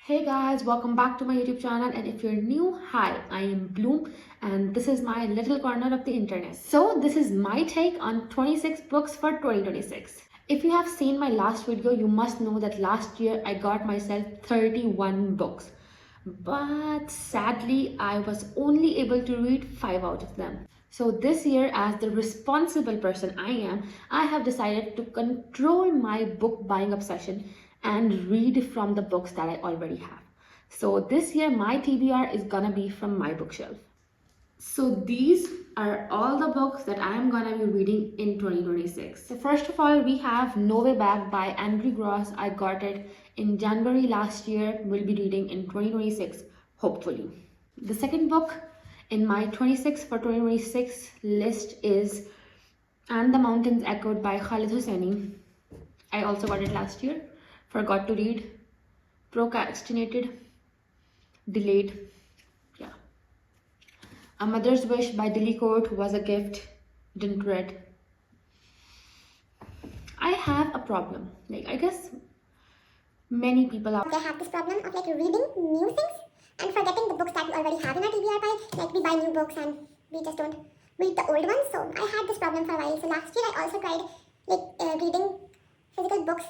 Hey guys, welcome back to my YouTube channel, and if you're new, hi, I am Bloom and this is my little corner of the internet. So this is my take on 26 books for 2026. If you have seen my last video, you must know that last year I got myself 31 books. But sadly, I was only able to read 5 out of them. So this year, as the responsible person I am, I have decided to control my book buying obsession and read from the books that I already have. So this year, my TBR is gonna be from my bookshelf. So these are all the books that I am gonna be reading in 2026. So first of all, we have No Way Back by Andrew Gross. I got it in January last year. We'll be reading in 2026, hopefully. The second book in my 26 for 2026 list is And the Mountains Echoed by Khalid Hosseini. I also got it last year. Forgot to read, procrastinated, delayed. Yeah. A Mother's Wish by Dilly Court was a gift, didn't read. I have a problem. I guess many people are. They have this problem of reading new things and forgetting the books that we already have in our TBR pile. We buy new books and we just don't read the old ones. So I had this problem for a while. So last year I also tried reading physical books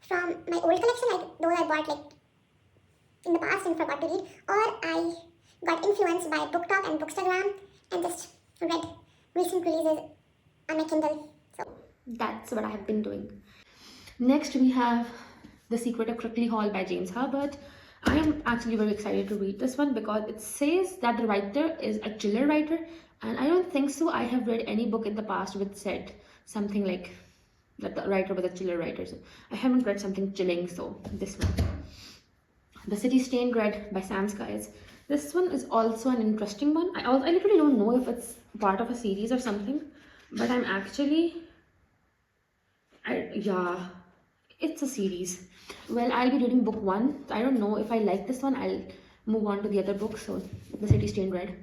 from my old collection, those I bought in the past and forgot to read, or I got influenced by BookTok and Bookstagram and just read recent releases on my Kindle. So that's what I have been doing. Next we have The Secret of Crickley Hall by James Herbert. I am actually very excited to read this one because it says that the writer is a chiller writer, and I don't think so. I have read any book in the past which said something like that the writer was a chiller writer. So I haven't read something chilling, so this one. The City Stained Red by Sam Skies. This one is also an interesting one. I literally don't know if it's part of a series or something, but I'm actually, yeah, it's a series. Well, I'll be reading book 1. I don't know if I like this one. I'll move on to the other book. So The City Stained Red.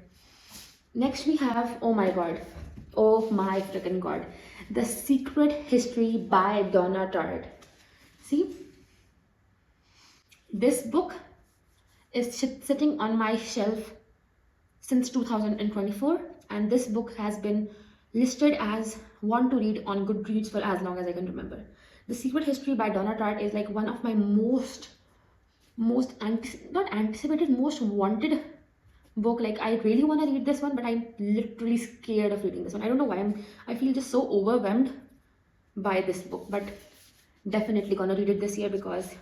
Next we have, oh my freaking god, The Secret History by Donna Tartt. See, this book is sitting on my shelf since 2024, and this book has been listed as one to read on Goodreads for as long as I can remember. The Secret History by Donna Tartt is one of my most not anticipated, most wanted book. I really want to read this one, but I'm literally scared of reading this one. I don't know why. I feel just so overwhelmed by this book, but definitely gonna read it this year because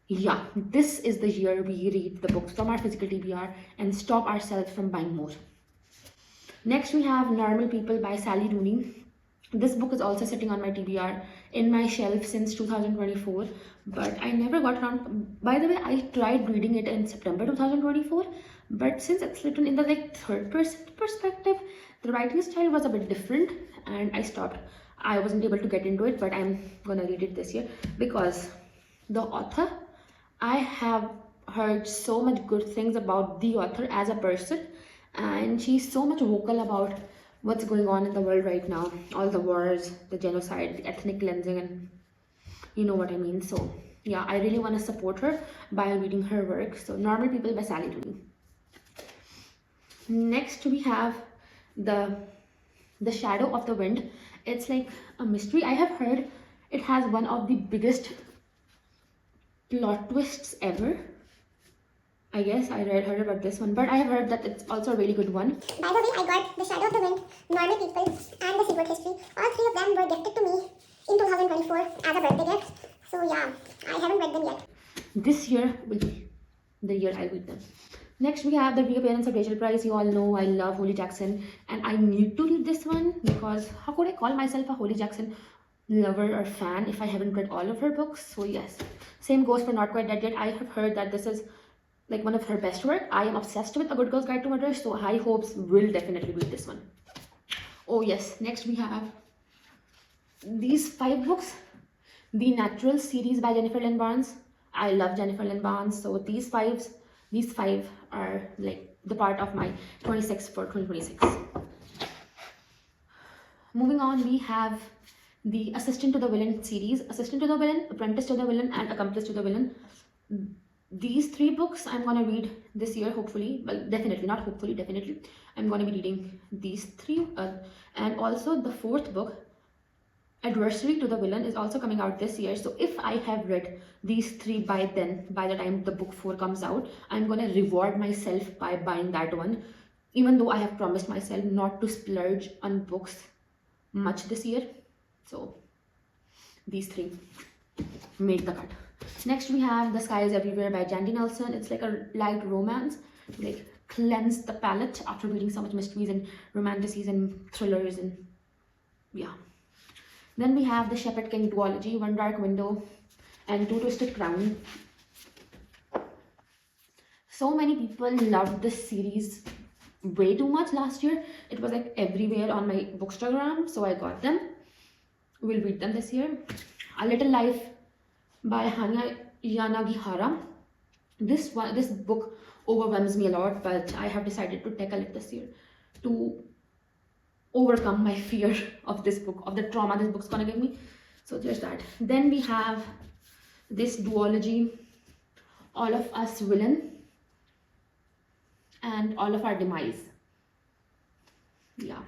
yeah, this is the year we read the books from our physical TBR and stop ourselves from buying more. Next we have Normal People by Sally Rooney. This book is also sitting on my TBR in my shelf since 2024, but I never got around. By the way, I tried reading it in September 2024, but since it's written in the third person perspective, the writing style was a bit different and I stopped. I wasn't able to get into it, but I'm gonna read it this year because the author, I have heard so much good things about the author as a person, and she's so much vocal about what's going on in the world right now, all the wars, the genocide, the ethnic cleansing, and you know what I mean. So yeah, I really want to support her by reading her work. So Normal People by Sally Rooney. Next we have the Shadow of the Wind. It's like a mystery. I have heard it has one of the biggest plot twists ever. I guess I heard about this one, but I have heard that it's also a really good one. By the way, I got The Shadow of the Wind, Normal People, and The Secret History. All three of them were gifted to me in 2024 as a birthday gift. So yeah, I haven't read them yet. This year will be the year I read them. Next we have The Reappearance of Rachel Price. You all know I love Holly Jackson, and I need to read this one because how could I call myself a Holly Jackson lover or fan if I haven't read all of her books? So yes, same goes for Not Quite Dead Yet. I have heard that this is one of her best work. I am obsessed with A Good Girl's Guide to Murder, so high hopes. Will definitely read this one. Oh yes, next we have these 5 books, The Natural series by Jennifer Lynn Barnes. I love Jennifer Lynn Barnes, so these five are the part of my 26 for 2026. Moving on, we have the Assistant to the Villain series. Assistant to the Villain, Apprentice to the Villain, and Accomplice to the Villain. these 3 books I'm gonna read this year, hopefully. Well, definitely, not hopefully, definitely. I'm gonna be reading these 3. And also the 4th book, Adversary to the Villain, is also coming out this year. So if I have read these 3 by then, by the time the book 4 comes out, I'm gonna reward myself by buying that one. Even though I have promised myself not to splurge on books much this year. So these 3 made the cut. Next we have The Sky is Everywhere by Jandy Nelson. It's like a light romance, like cleanse the palate after reading so much mysteries and romanticies and thrillers and yeah. Then we have The Shepherd King duology, One Dark Window and Two Twisted Crown. So many people loved this series way too much last year. It was like everywhere on my bookstagram, so I got them. We'll read them this year. A Little Life by Hanya Yanagihara. This book overwhelms me a lot, but I have decided to tackle it this year to overcome my fear of this book, of the trauma this book's gonna give me. So there's that. Then we have this duology, All of Us Villain and All of Our Demise. Yeah.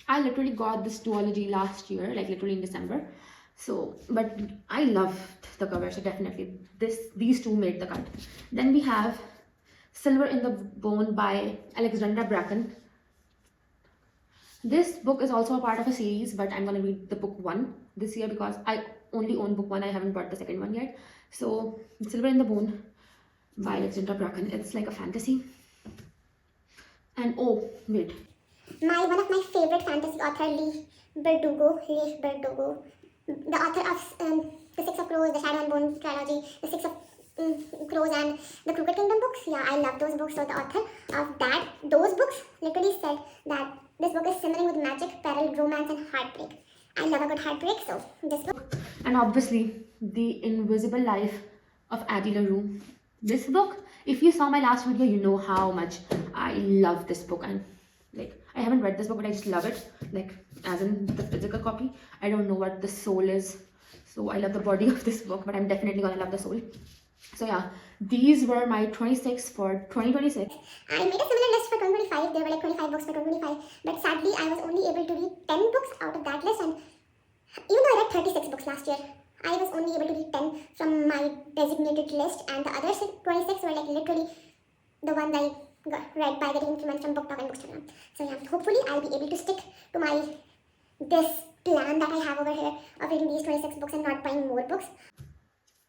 I literally got this duology last year, like literally in December. So, but I loved the cover, so definitely these 2 made the cut. Then we have Silver in the Bone by Alexandra Bracken. This book is also a part of a series, but I'm gonna read the book 1 this year because I only own book 1. I haven't bought the second one yet. So, Silver in the Bone by Alexandra Bracken. It's like a fantasy. And oh, wait. One of my favorite fantasy author, Leigh Bardugo, the author of The Six of Crows, the Shadow and Bone trilogy, The Six of Crows and the Crooked Kingdom books. Yeah, I love those books. So the author of those books literally said that this book is simmering with magic, peril, romance and heartbreak. I love a good heartbreak, so this book. And obviously, The Invisible Life of Addie LaRue. This book, if you saw my last video, you know how much I love this book. And like, I haven't read this book, but I just love it. Like, as in the physical copy. I don't know what the soul is. So I love the body of this book, but I'm definitely gonna love the soul. So yeah, these were my 26 for 2026. I made a similar list for 2025. There were like 25 books for 2025. But sadly, I was only able to read 10 books out of that list. And even though I read 36 books last year, I was only able to read 10 from my designated list. And the other 26 were like literally the ones I read by getting influence from BookTok and Bookstagram. So yeah, hopefully I'll be able to stick to this plan that I have over here of reading these 26 books and not buying more books.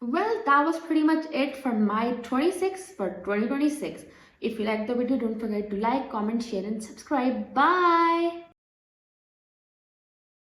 Well, that was pretty much it for my 26 for 2026. If you liked the video, don't forget to like, comment, share and subscribe. Bye!